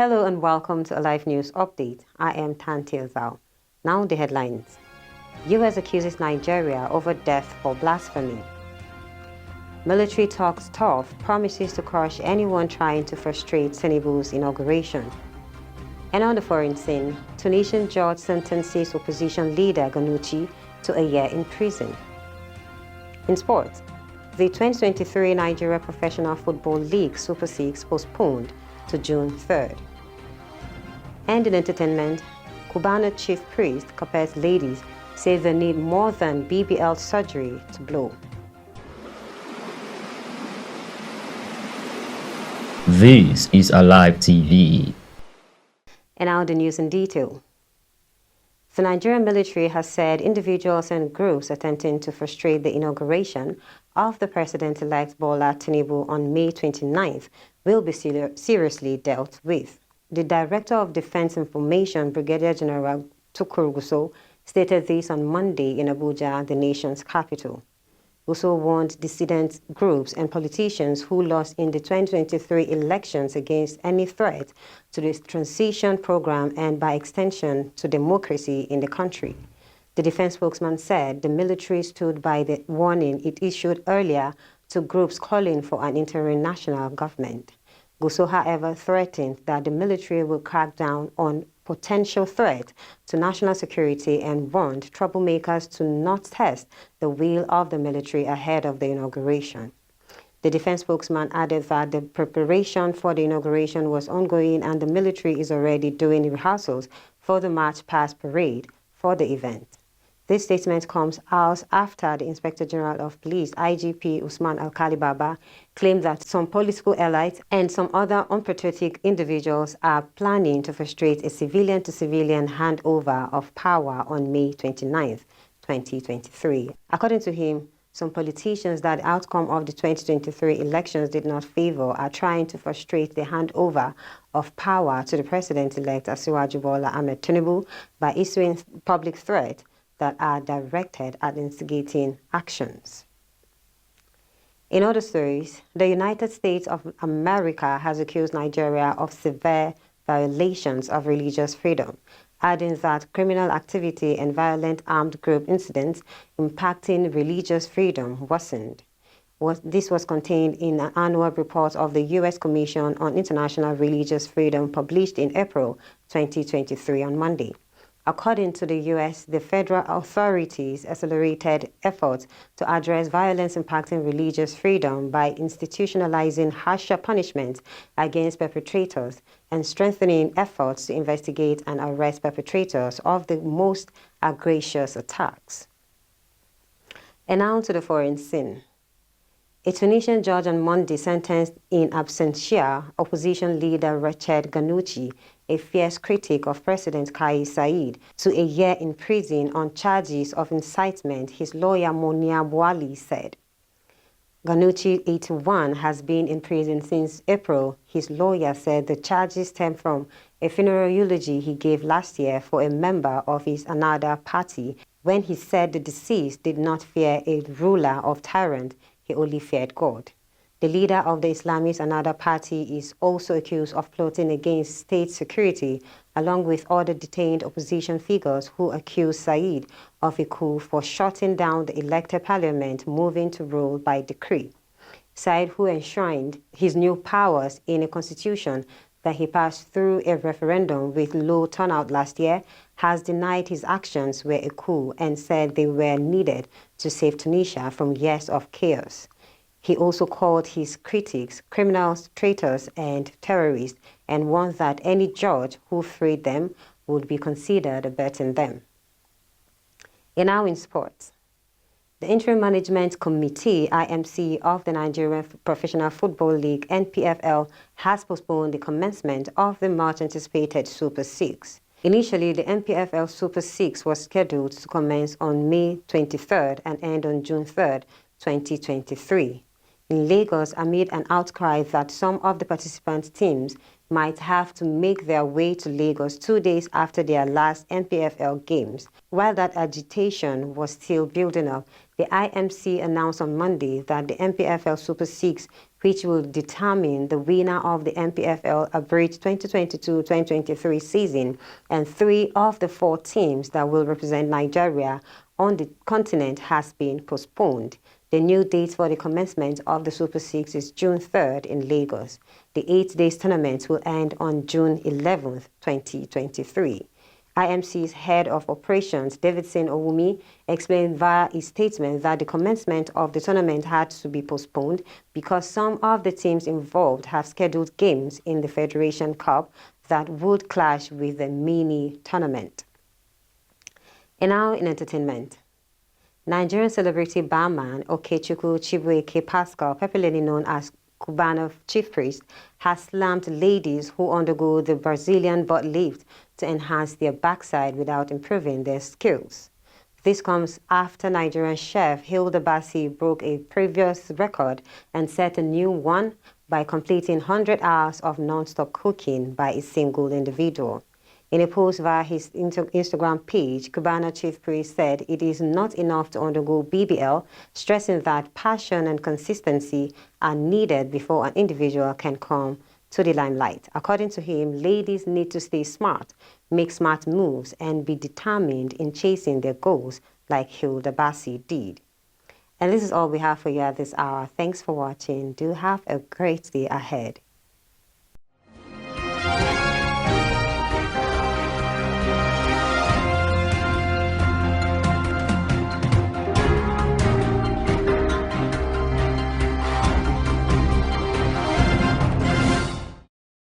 Hello and welcome to a live news update. I am Tantia Zhao. Now the headlines. US accuses Nigeria over death for blasphemy. Military talks tough, promises to crush anyone trying to frustrate Tinubu's inauguration. And on the foreign scene, Tunisian judge sentences opposition leader Ghannouchi to a year in prison. In sports, the 2023 Nigeria Professional Football League Super 6 postponed to June 3rd. And in entertainment, Cubano chief priest Capes ladies say they need more than BBL surgery to blow. This is Alive TV. And now the news in detail. The Nigerian military has said individuals and groups attempting to frustrate the inauguration of the president-elect Bola Tinubu on May 29th will be seriously dealt with. The Director of Defense Information, Brigadier General Tukur Gusau, stated this on Monday in Abuja, the nation's capital. Gusau warned dissident groups and politicians who lost in the 2023 elections against any threat to the transition program and, by extension, to democracy in the country. The defense spokesman said the military stood by the warning it issued earlier to groups calling for an interim national government. Gusau, however, threatened that the military will crack down on potential threat to national security and warned troublemakers to not test the will of the military ahead of the inauguration. The defense spokesman added that the preparation for the inauguration was ongoing and the military is already doing rehearsals for the March Past parade for the event. This statement comes hours after the Inspector General of Police, IGP Usman Alkali Baba, claimed that some political elites and some other unpatriotic individuals are planning to frustrate a civilian-to-civilian handover of power on May 29, 2023. According to him, some politicians that the outcome of the 2023 elections did not favor are trying to frustrate the handover of power to the president-elect Asiwaju Bola Ahmed Tinubu by issuing public threats that are directed at instigating actions. In other stories, the United States of America has accused Nigeria of severe violations of religious freedom, adding that criminal activity and violent armed group incidents impacting religious freedom worsened. This was contained in an annual report of the U.S. Commission on International Religious Freedom published in April 2023 on Monday. According to the U.S., the federal authorities accelerated efforts to address violence impacting religious freedom by institutionalizing harsher punishments against perpetrators and strengthening efforts to investigate and arrest perpetrators of the most egregious attacks. And now to the foreign scene. A Tunisian judge on Monday sentenced in absentia opposition leader Rached Ghannouchi, a fierce critic of President Kais Saied, to a year in prison on charges of incitement, his lawyer Monia Bouali said. Ghannouchi, 81, has been in prison since April. His lawyer said the charges stem from a funeral eulogy he gave last year for a member of his another party when he said the deceased did not fear a ruler or tyrant, he only feared God. The leader of the Islamist Another Party is also accused of plotting against state security, along with other detained opposition figures who accuse Saied of a coup for shutting down the elected parliament moving to rule by decree. Saied, who enshrined his new powers in a constitution that he passed through a referendum with low turnout last year, has denied his actions were a coup and said they were needed to save Tunisia from years of chaos. He also called his critics criminals, traitors, and terrorists, and warned that any judge who freed them would be considered abetting them. And now in sports. The Interim Management Committee, IMC, of the Nigerian Professional Football League, NPFL, has postponed the commencement of the much-anticipated Super 6. Initially, the NPFL Super 6 was scheduled to commence on May 23rd and end on June 3rd, 2023. In Lagos, amid an outcry that some of the participant teams might have to make their way to Lagos 2 days after their last NPFL games. While that agitation was still building up, the IMC announced on Monday that the NPFL Super 6 which will determine the winner of the MPFL Abridged 2022-2023 season, and 3 of the 4 teams that will represent Nigeria on the continent has been postponed. The new date for the commencement of the Super Six is June 3rd in Lagos. The 8-day tournament will end on June 11th, 2023. IMC's head of operations, Davidson Owumi, explained via a statement that the commencement of the tournament had to be postponed because some of the teams involved have scheduled games in the Federation Cup that would clash with the mini tournament. And now in entertainment. Nigerian celebrity barman Okechukwu Chibuike Pascal, popularly known as Cubano Chief Priest, has slammed ladies who undergo the Brazilian butt lift to enhance their backside without improving their skills. This comes after Nigerian chef Hilda Bassi broke a previous record and set a new one by completing 100 hours of non-stop cooking by a single individual. In a post via his Instagram page, Cubano Chief Priest said it is not enough to undergo BBL, stressing that passion and consistency are needed before an individual can come to the limelight. According to him, ladies need to stay smart, make smart moves, and be determined in chasing their goals like Hilda Bassi did. And this is all we have for you at this hour. Thanks for watching. Do have a great day ahead.